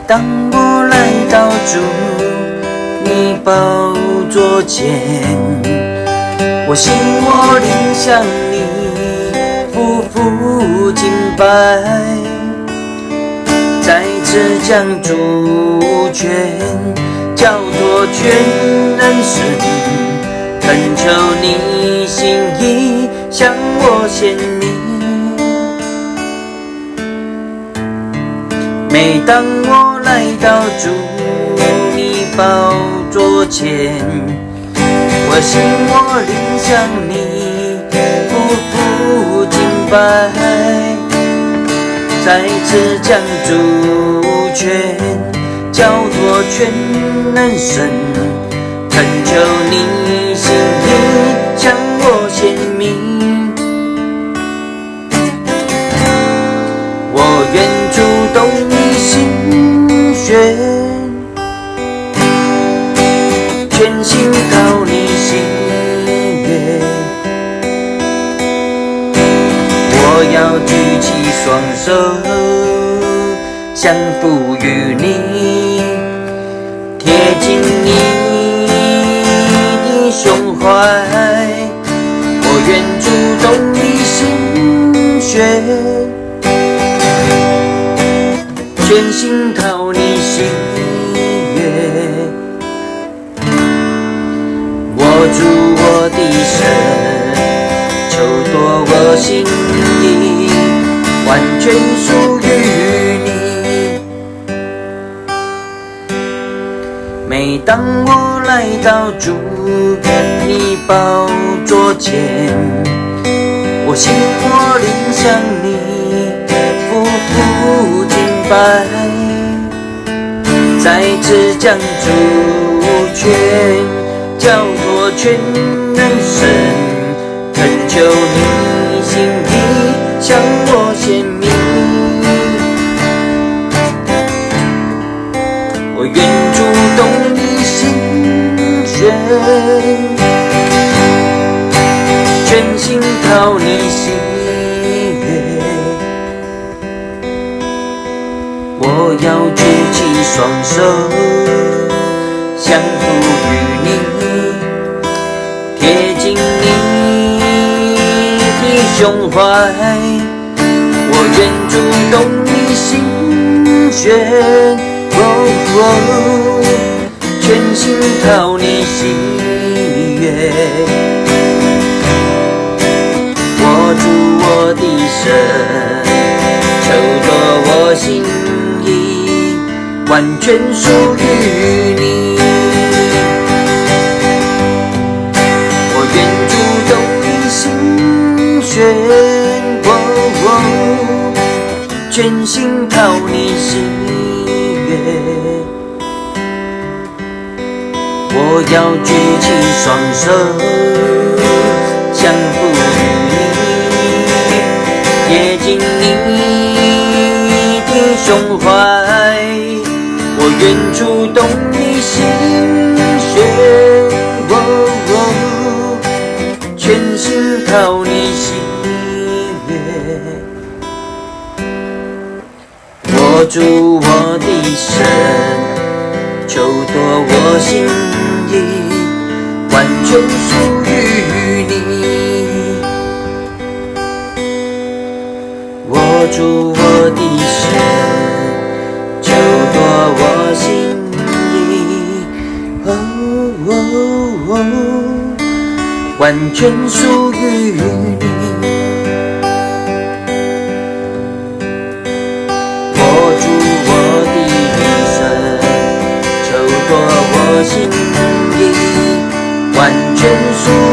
当我来到主你宝座前，我心我灵向你匍匐敬拜，再次将主权交托全能神，恳求你心意向我显明。每当我来到主你宝座前，我心我灵向你匍匐敬拜，再次将主权交托全能神，恳求你心意向我显明。我愿主动你心弦，全心讨你喜悦。我要举起双手降服于你，贴近你的胸怀。我愿主动你心弦，全心讨你喜悦。握住我的手，求夺我心意，完全属于你。每当我来到主你宝座前，我心我灵向你匍匐敬拜，再次将主权交托全能神，恳求你心意向我显明。我愿主动你心弦，全心讨你喜悦。我要举起双手降服于你，贴近你的胸怀。我愿主动你心弦，全心讨你喜悦。握住我的手，求夺我心意，完全属于你。我愿主动你心弦，全心讨你喜悦。我要举起双手降服于你，贴近你的胸怀。我愿主动你心弦，全心讨你喜悦。握住我的手，求夺我心意，完全属于你。握住我的手，求夺我心意，完全属于你。握住我的手，求夺我心意，完全属于你。